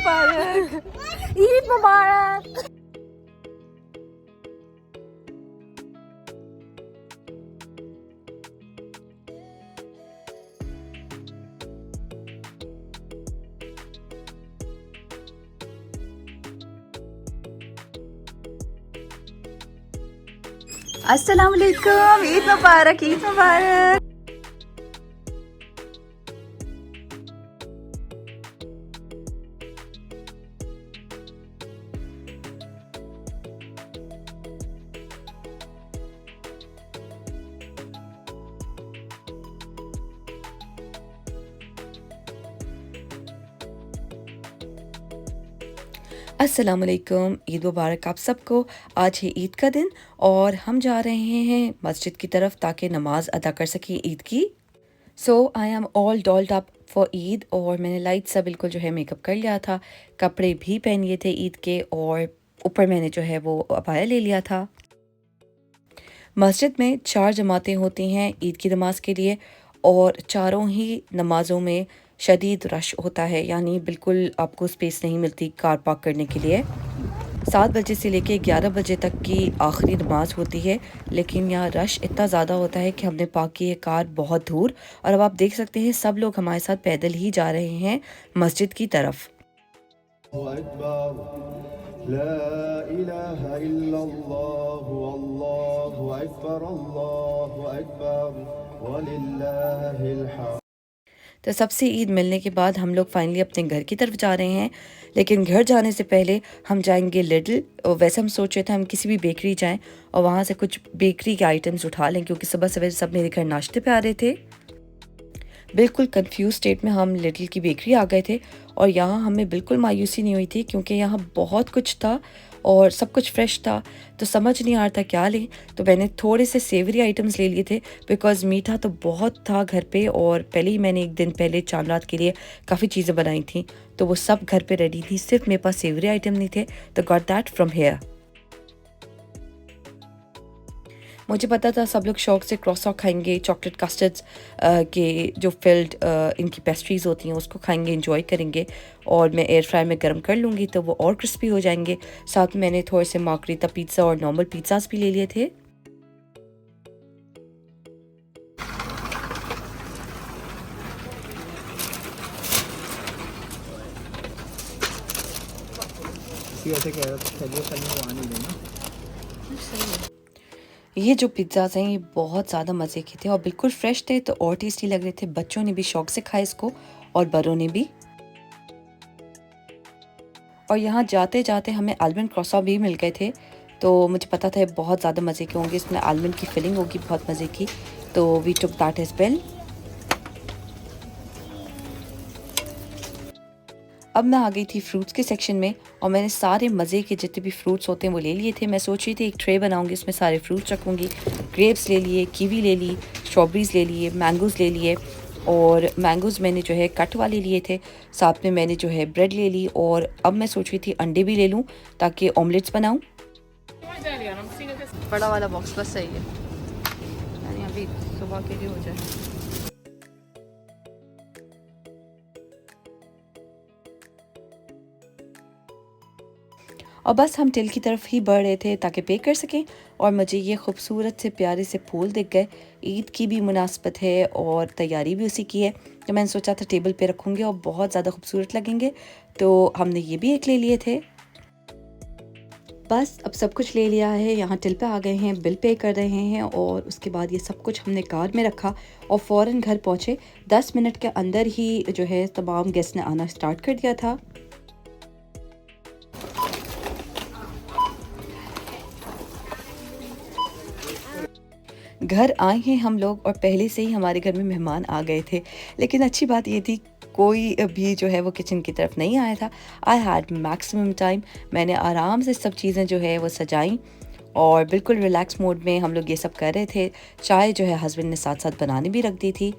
मुबारक, ईद मुबारक। अस्सलाम वालेकुम, ईद मुबारक, ईद मुबारक। अस्सलाम वालेकुम, ईद मुबारक आप सबको। आज है ईद का दिन और हम जा रहे हैं मस्जिद की तरफ ताकि नमाज अदा कर सकें ईद की। So I am all dolled up for Eid और मैंने लाइट सा बिल्कुल जो है मेकअप कर लिया था, कपड़े भी पहन लिए थे ईद के और ऊपर मैंने जो है वो अबाया ले लिया था। मस्जिद में 4 जमातें होती हैं ईद की नमाज के लिए और चारों ही नमाज़ों में शदीद रश होता है, यानी बिल्कुल आपको स्पेस नहीं मिलती कार पार्क करने के लिए। 7 बजे से लेके 11 बजे तक की आखिरी नमाज होती है, लेकिन यहाँ रश इतना ज़्यादा होता है कि हमने पार्क की है कार बहुत दूर और अब आप देख सकते हैं सब लोग हमारे साथ पैदल ही जा रहे हैं मस्जिद की तरफ। तो सबसे ईद मिलने के बाद हम लोग फाइनली अपने घर की तरफ जा रहे हैं, लेकिन घर जाने से पहले हम जाएंगे लिडल। और वैसे हम सोच रहे थे हम किसी भी बेकरी जाएं और वहाँ से कुछ बेकरी के आइटम्स उठा लें, क्योंकि सुबह सवेरे सब मेरे घर नाश्ते पे आ रहे थे। बिल्कुल कंफ्यूज स्टेट में हम लिटिल की बेकरी आ गए थे और यहाँ हमें बिल्कुल मायूसी नहीं हुई थी, क्योंकि यहाँ बहुत कुछ था और सब कुछ फ्रेश था, तो समझ नहीं आ रहा था क्या लें। तो मैंने थोड़े से सेवरी आइटम्स ले लिए थे बिकॉज़ मीठा तो बहुत था घर पे और पहले ही मैंने एक दिन पहले चांद रात के लिए काफ़ी चीज़ें बनाई थी, तो वो सब घर पे रेडी थी, सिर्फ मेरे पास सेवरी आइटम नहीं थे, तो गॉट दैट फ्रॉम हेयर। मुझे पता था सब लोग शौक से क्रॉसॉक खाएंगे, चॉकलेट कस्टर्ड्स के जो फिल्ड इनकी पेस्ट्रीज़ होती हैं उसको खाएंगे, इंजॉय करेंगे और मैं एयर फ्रायर में गर्म कर लूँगी तो वो और क्रिस्पी हो जाएंगे। साथ में मैंने थोड़े से मार्गरीटा पिज़्ज़ा और नॉर्मल पिज़्ज़ास भी ले लिए थे। ऐसे कह रहा था चलिए कल वो आने देना। ये जो पिज़्ज़ाज़ हैं ये बहुत ज़्यादा मज़े के थे और बिल्कुल फ्रेश थे, तो और टेस्टी लग रहे थे। बच्चों ने भी शौक से खाया इसको और बड़ों ने भी। और यहाँ जाते जाते हमें आलमंड क्रॉसॉ भी मिल गए थे, तो मुझे पता था ये बहुत ज़्यादा मज़े के होंगे, इसमें आलमंड की फिलिंग होगी बहुत मज़े की, तो we took that as well. अब मैं आ गई थी फ्रूट्स के सेक्शन में और मैंने सारे मज़े के जितने भी फ्रूट्स होते हैं वो ले लिए थे। मैं सोच रही थी एक ट्रे बनाऊंगी, उसमें सारे फ्रूट्स रखूंगी। ग्रेप्स ले लिए, कीवी ले ली, स्ट्रॉबेरीज़ ले लिए, मैंगोज़ ले लिए और मैंगोज़ मैंने जो है कट वाले लिए थे। साथ में मैंने जो है ब्रेड ले ली और अब मैं सोच रही थी अंडे भी ले लूँ ताकि ऑमलेट्स बनाऊँ। बड़ा वाला बॉक्स बस सही है, यानी अभी सुबह के लिए हो जाए। और बस हम टिल की तरफ ही बढ़ रहे थे ताकि पे कर सकें और मुझे ये खूबसूरत से प्यारे से फूल दिख गए। ईद की भी मुनासबत है और तैयारी भी उसी की है, तो मैंने सोचा था टेबल पे रखूँगी और बहुत ज़्यादा खूबसूरत लगेंगे, तो हमने ये भी एक ले लिए थे। बस अब सब कुछ ले लिया है, यहाँ टिल पे आ गए हैं, बिल पे कर रहे हैं और उसके बाद ये सब कुछ हमने कार में रखा और फ़ौरन घर पहुँचे। 10 मिनट के अंदर ही जो है तमाम गेस्ट ने आना स्टार्ट कर दिया था। घर आए हैं हम लोग और पहले से ही हमारे घर में मेहमान आ गए थे, लेकिन अच्छी बात ये थी कोई भी जो है वो किचन की तरफ नहीं आया था। आई हैड मैक्सिमम टाइम, मैंने आराम से सब चीज़ें जो है वो सजाई और बिल्कुल रिलैक्स मोड में हम लोग ये सब कर रहे थे। चाय जो है हस्बैंड ने साथ साथ बनाने भी रख दी थी।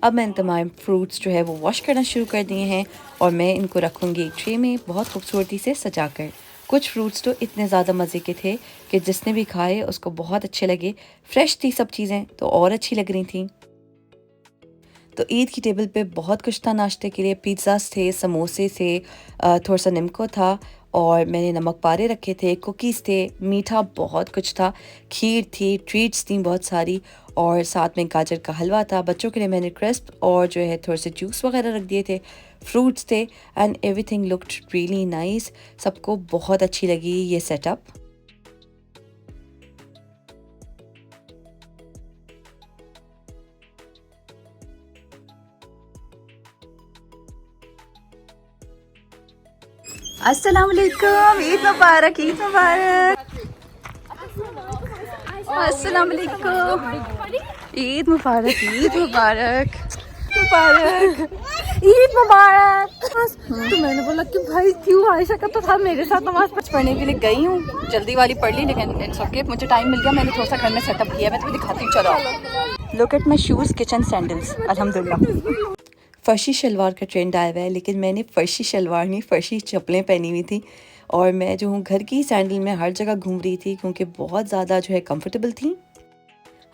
अब मैंने तमाम फ्रूट्स जो है वो वॉश करना शुरू कर दिए हैं और मैं इनको रखूँगी एक ट्रे में बहुत खूबसूरती से सजाकर। कुछ फ्रूट्स तो इतने ज़्यादा मज़े के थे कि जिसने भी खाए उसको बहुत अच्छे लगे। फ्रेश थी सब चीज़ें तो और अच्छी लग रही थी। तो ईद की टेबल पे बहुत कुछ था नाश्ते के लिए। पिज़्ज़ास थे, समोसे थे, थोड़ा सा निमको था और मैंने नमक पारे रखे थे, कुकीज़ थे, मीठा बहुत कुछ था, खीर थी, ट्रीट्स थी बहुत सारी और साथ में गाजर का हलवा था। बच्चों के लिए मैंने क्रिस्प और जो है थोड़े से जूस वगैरह रख दिए थे, फ्रूट्स थे and everything looked really nice. सबको बहुत अच्छी लगी ये सेटअप। अस्सलाम वालेकुम, ईद मुबारक, ईद मुबारक। अस्सलाम वालेकुम, ईद मुबारक, ईद मुबारक, मुबारक, ईद मुबारक। तो मैंने बोला कि भाई क्यों आयशा का तो था मेरे साथ नमाज पढ़ने के लिए गई हूँ, जल्दी वाली पढ़ ली लेकिन इट्स ओके, मुझे टाइम मिल गया। मैंने थोड़ा सा घर में सेटअप किया, मैं तुम्हें दिखाती हूँ। चलो, look at my shoes, kitchen sandals, अल्हम्दुलिल्लाह। फ़र्शी शलवार का ट्रेंड आया हुआ है लेकिन मैंने फ़र्शी शलवार नहीं, फ़र्शी चप्पलें पहनी हुई थी और मैं जो हूँ घर की सैंडल में हर जगह घूम रही थी क्योंकि बहुत ज़्यादा जो है कंफर्टेबल थी।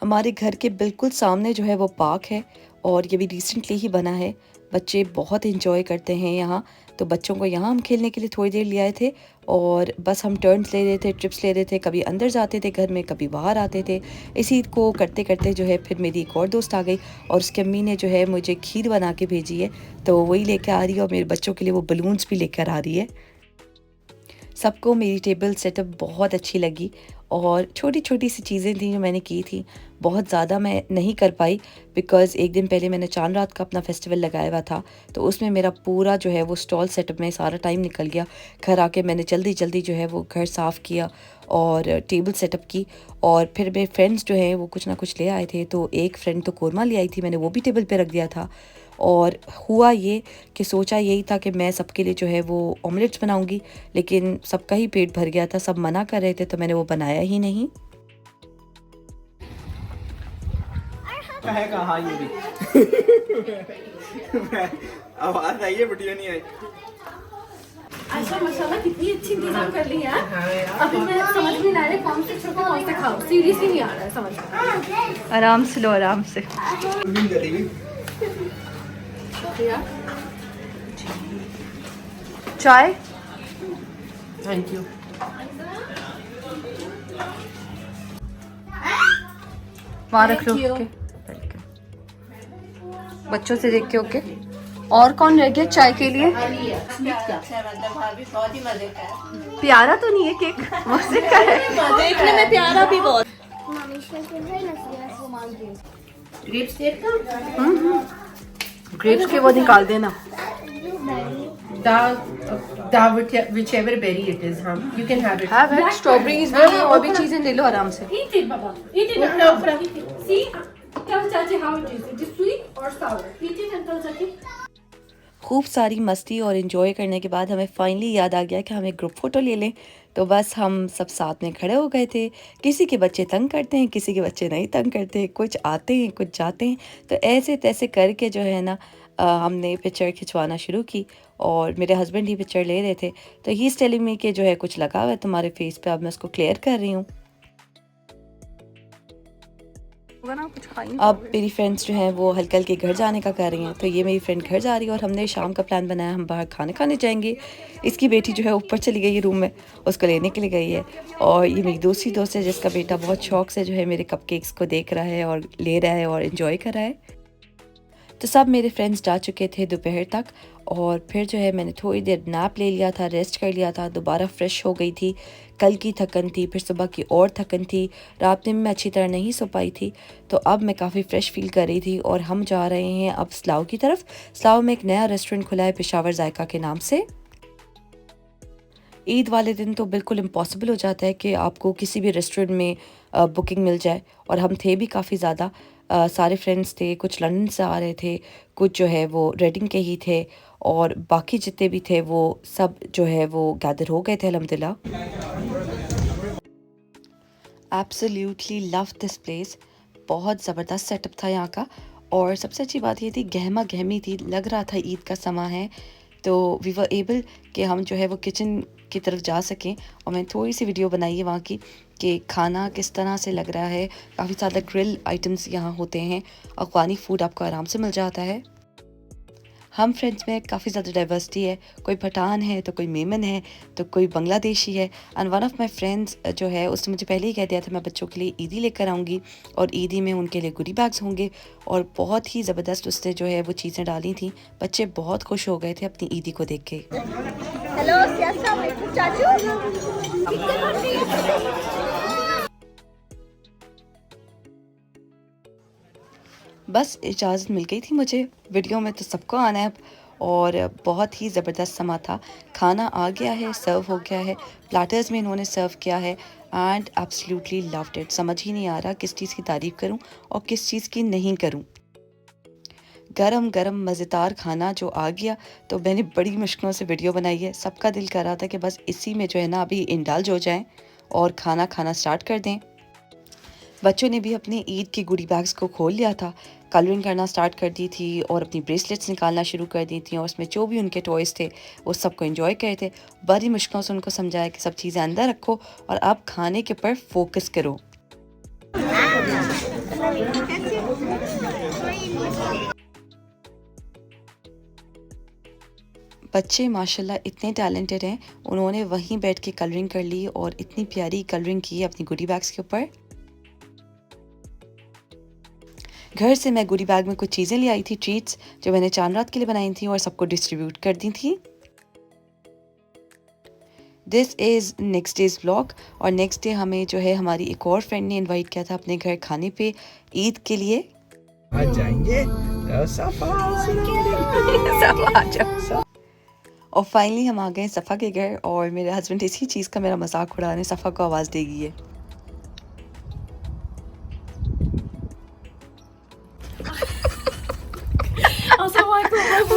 हमारे घर के बिल्कुल सामने जो है वो पार्क है और ये भी रिसेंटली ही बना है। बच्चे बहुत इंजॉय करते हैं यहाँ, तो बच्चों को यहाँ हम खेलने के लिए थोड़ी देर ले आए थे और बस हम टर्न्स ले रहे थे, ट्रिप्स ले रहे थे, कभी अंदर जाते थे घर में, कभी बाहर आते थे। इसी को करते करते जो है फिर मेरी एक और दोस्त आ गई और उसकी अम्मी ने जो है मुझे खीर बना के भेजी है, तो वही लेकर आ रही है और मेरे बच्चों के लिए वो बलून्स भी लेकर आ रही है। सबको मेरी टेबल सेटअप बहुत अच्छी लगी और छोटी छोटी सी चीज़ें थी जो मैंने की थी। बहुत ज़्यादा मैं नहीं कर पाई बिकॉज़ एक दिन पहले मैंने चांद रात का अपना फेस्टिवल लगाया हुआ था, तो उसमें मेरा पूरा जो है वो स्टॉल सेटअप में सारा टाइम निकल गया। घर आके मैंने जल्दी जल्दी जो है वो घर साफ़ किया और टेबल सेटअप की और फिर मेरे फ्रेंड्स जो हैं वो कुछ ना कुछ ले आए थे, तो एक फ्रेंड तो कोरमा ले आई थी, मैंने वो भी टेबल पे रख दिया था। और हुआ ये कि सोचा यही था कि मैं सबके लिए जो है वो ऑमलेट्स बनाऊंगी, लेकिन सबका ही पेट भर गया था, सब मना कर रहे थे, तो मैंने वो बनाया ही नहीं। है कहाँ ये भी आवाज आई है वीडियो नहीं आई। अच्छा माशाल्लाह कितनी अच्छी इंतजाम कर ली यार। अभी मैं समझ में नहीं आ रहा कौन से छोटे कौन से खाओ, सीरियसली नहीं आ रहा है समझ में। आराम से लो, आराम से। चाय, थैंक यू। वहाँ रख लो। ओके, बच्चों से देख के। ओके, और कौन रह गया चाय के लिए? प्यारा तो नहीं है केक, मजे का है, देखने में प्यारा भी बहुत। ग्रेप्स के वो निकाल देना। whichever berry it is, you can have it. Have it, strawberries भी हैं और भी चीजें ले लो आराम से। Eat it, Baba. Eat it. No, see, tell Chachi how it is. It is sweet or sour. Eat it and tell Chachi. खूब सारी मस्ती और इन्जॉय करने के बाद हमें फाइनली याद आ गया कि हमें ग्रुप फ़ोटो ले लें, तो बस हम सब साथ में खड़े हो गए थे। किसी के बच्चे तंग करते हैं, किसी के बच्चे नहीं तंग करते, कुछ आते हैं कुछ जाते हैं, तो ऐसे तैसे करके जो है ना हमने पिक्चर खिंचवाना शुरू की और मेरे हस्बैंड ही पिक्चर ले रहे थे, तो ही इज़ टेलिंग मी कि जो है कुछ लगा हुआ है तुम्हारे फेस पे, अब मैं उसको क्लियर कर रही हूँ। अब मेरी फ्रेंड्स जो हैं वो हल्के हल्के घर जाने का कर रही हैं, तो ये मेरी फ्रेंड घर जा रही है और हमने शाम का प्लान बनाया, हम बाहर खाने खाने जाएंगे। इसकी बेटी जो है ऊपर चली गई है रूम में, उसको लेने के लिए गई है और ये मेरी दूसरी दोस्त है जिसका बेटा बहुत शौक से जो है मेरे कपकेक्स को देख रहा है और ले रहा है और इन्जॉय कर रहा है। तो सब मेरे फ्रेंड्स जा चुके थे दोपहर तक और फिर जो है मैंने थोड़ी देर नैप ले लिया था, रेस्ट कर लिया था, दोबारा फ्रेश हो गई थी। कल की थकन थी, फिर सुबह की और थकन थी, रात में मैं अच्छी तरह नहीं सो पाई थी, तो अब मैं काफ़ी फ़्रेश फील कर रही थी और हम जा रहे हैं अब स्लाव की तरफ। स्लाव में एक नया रेस्टोरेंट खुला है पेशावर जायका के नाम से। ईद वाले दिन तो बिल्कुल इम्पॉसिबल हो जाता है कि आपको किसी भी रेस्टोरेंट में बुकिंग मिल जाए, और हम थे भी काफ़ी ज़्यादा, सारे फ्रेंड्स थे, कुछ लंदन से आ रहे थे, कुछ जो है वो रेडिंग के ही थे और बाकी जितने भी थे वो सब जो है वो गैदर हो गए थे अल्हम्दुलिल्लाह। एब्सोल्युटली लव दिस प्लेस, बहुत ज़बरदस्त सेटअप था यहाँ का और सबसे अच्छी बात ये थी गहमा गहमी थी, लग रहा था ईद का समा है, तो वी वर एबल कि हम जो है वो किचन की तरफ जा सकें, और मैंने थोड़ी सी वीडियो बनाई है वहाँ की कि खाना किस तरह से लग रहा है। काफ़ी ज़्यादा ग्रिल आइटम्स यहाँ होते हैं, अफ़गानी फ़ूड आपको आराम से मिल जाता है। हम फ्रेंड्स में काफ़ी ज़्यादा डाइवर्सिटी है, कोई पठान है तो कोई मेमन है तो कोई बांग्लादेशी है। And one of my friends जो है उसने मुझे पहले ही कह दिया था मैं बच्चों के लिए ईदी लेकर आऊँगी, और ईदी में उनके लिए गुडी बैग्स होंगे, और बहुत ही ज़बरदस्त उसने जो है वो चीज़ें डाली थी। बच्चे बहुत खुश हो गए थे अपनी ईदी को देख के। हेलो अस्सलाम वालेकुम चाचू। बस इजाज़त मिल गई थी मुझे, वीडियो में तो सबको आना है अब, और बहुत ही ज़बरदस्त समा था। खाना आ गया है, सर्व हो गया है, प्लाटर्स में इन्होंने सर्व किया है, एंड एब्सोल्युटली लव्ड इट। समझ ही नहीं आ रहा किस चीज़ की तारीफ़ करूं और किस चीज़ की नहीं करूं। गरम गरम मज़ेदार खाना जो आ गया, तो मैंने बड़ी मुश्किलों से वीडियो बनाई है। सबका दिल कर रहा था कि बस इसी में जो है ना अभी इंडल्ज हो जाएं और खाना खाना स्टार्ट कर दें। बच्चों ने भी अपने ईद के गुडी बैग्स को खोल लिया था, कलरिंग करना स्टार्ट कर दी थी और अपनी ब्रेसलेट्स निकालना शुरू कर दी थी, और उसमें जो भी उनके टॉयज़ थे वो सबको एंजॉय करे थे। बड़ी मुश्किलों से उनको समझाया कि सब चीज़ें अंदर रखो और आप खाने के ऊपर फोकस करो। बच्चे माशाल्लाह इतने टैलेंटेड हैं, उन्होंने वहीं बैठ के कलरिंग कर ली और इतनी प्यारी कलरिंग की अपनी गुडी बैग्स के ऊपर। घर से मैं गुडी बैग में कुछ चीज़ें ले आई थी, ट्रीट्स जो मैंने चांद रात के लिए बनाई थी और सबको डिस्ट्रीब्यूट कर दी थी। This is next days vlog, और नेक्स्ट डे हमें जो है हमारी एक और फ्रेंड ने इनवाइट किया था अपने घर खाने पे ईद के लिए। आज जाएंगे और फाइनली हम आ गए सफ़ा के घर, और मेरे हस्बैंड इसी चीज़ का मेरा मजाक उड़ा रहे, सफ़ा को आवाज़ देगी है।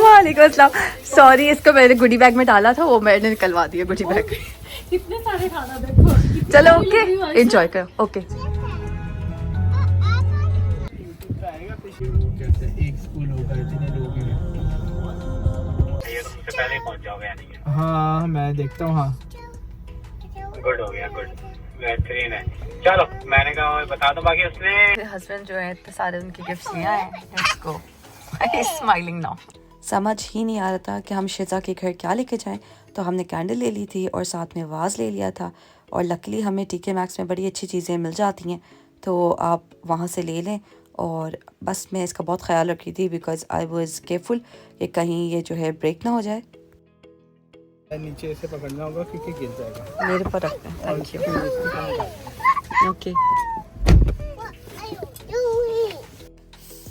वालेकुम अस्सलाम। सॉरी, इसको मैंने गुडी बैग में डाला था, वो मैंने निकलवा दिया गुडी बैग। कितने सारे खाना देखो। चलो ओके, एंजॉय करो। ओके एक स्कूल होगा इतने लोग हैं। तुमसे पहले पहुंच जाओगे यानी कि। हाँ मैं देखता हूँ। हाँ गुड हो गया, गुड बेहतरीन है। चलो मैंने कहा बता दो, बाकी उसने मेरे हस्बैंड जो है इतने सारे उनके गिफ्ट्स ले आए। Let's go. Smiling now. समझ ही नहीं आ रहा था कि हम शिजा के घर क्या लेके जाएं, तो हमने कैंडल ले ली थी और साथ में वाज ले लिया था, और लकीली हमें टीके मैक्स में बड़ी अच्छी चीज़ें मिल जाती हैं, तो आप वहाँ से ले लें। और बस मैं इसका बहुत ख्याल रख रही थी बिकॉज आई वाज केयरफुल कि कहीं ये जो है ब्रेक ना हो जाए। नीचे से पकड़ना होगा क्योंकि गिर जाएगा। मेरे पर रखते हैं। Thank you. Okay,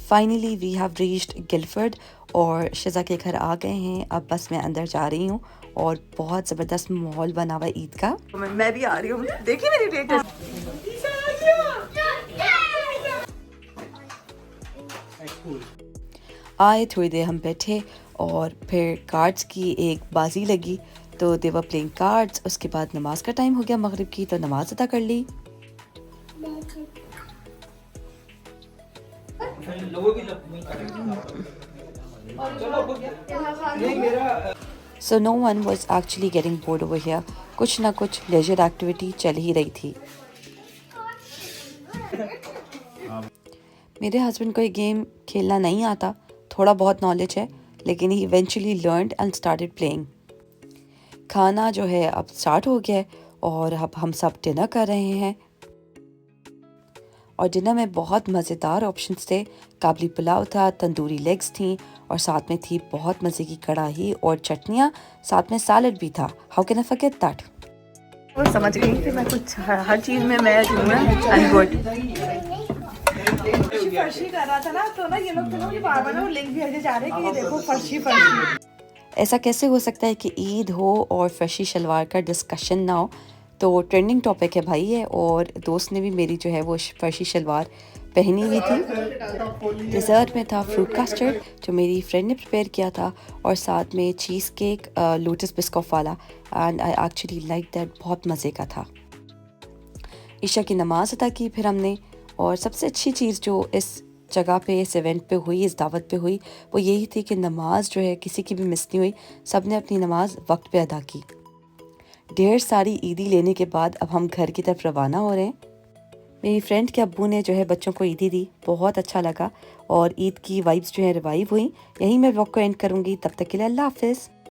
finally we have reached Guildford, और शिजा के घर आ गए हैं। अब बस मैं अंदर जा रही हूँ, और बहुत ज़बरदस्त माहौल बना हुआ ईद का। मैं भी आ रही हूँ, देखिए मेरी रिलेटिव। आए, थोड़ी देर हम बैठे और फिर कार्ड्स की एक बाजी लगी, तो दे वर प्लेइंग कार्ड्स। उसके बाद नमाज का टाइम हो गया मगरिब की, तो नमाज अदा कर ली। So no one was actually getting bored over here. कुछ ना कुछ लेजर एक्टिविटी चल ही रही थी। मेरे हस्बैंड को ये गेम खेलना नहीं आता, थोड़ा बहुत नॉलेज है, लेकिन he eventually learned and started playing. खाना जो है अब स्टार्ट हो गया है, और अब हम सब डिनर कर रहे हैं, और डिनर में बहुत मज़ेदार ऑप्शंस थे। काबली पुलाव था, तंदूरी लेग्स थी, और साथ में थी बहुत मज़े की कढ़ाई और चटनियाँ, साथ में सैलड भी था। How can I forget that. वो समझ गई कि मैं कुछ हर चीज़ में मैं गुड। फर्शी कर रहा था ना, तो ना ये लोग मुझे बार-बार वो लिंक भेजे जा रहे हैं कि ये देखो फर्शी फर्शी। ऐसा कैसे हो सकता है कि ईद हो और फर्शी शलवार का डिस्कशन ना हो। तो ट्रेंडिंग टॉपिक है भाई है, और दोस्त ने भी मेरी जो है वो फर्शी शलवार पहनी हुई थी। डिज़र्ट में था फ्रूट कस्टर्ड जो मेरी फ्रेंड ने प्रिपेयर किया था, और साथ में चीज़ केक लोटस बिस्कॉफ वाला, and I actually like that, बहुत मज़े का था। ईशा की नमाज़ अदा की फिर हमने, और सबसे अच्छी चीज़ जो इस जगह पे, इस इवेंट पे हुई, इस दावत पे हुई, वो यही थी कि नमाज जो है किसी की भी मिस नहीं हुई, सब ने अपनी नमाज वक्त पे अदा की। ढेर सारी ईदी लेने के बाद अब हम घर की तरफ रवाना हो रहे हैं। मेरी फ्रेंड के अब्बू ने जो है बच्चों को ईदी दी, बहुत अच्छा लगा और ईद की वाइब्स जो है रिवाइव हुई। यहीं मैं व्लॉग को एंड करूँगी, तब तक के लिए अल्लाह हाफिज़।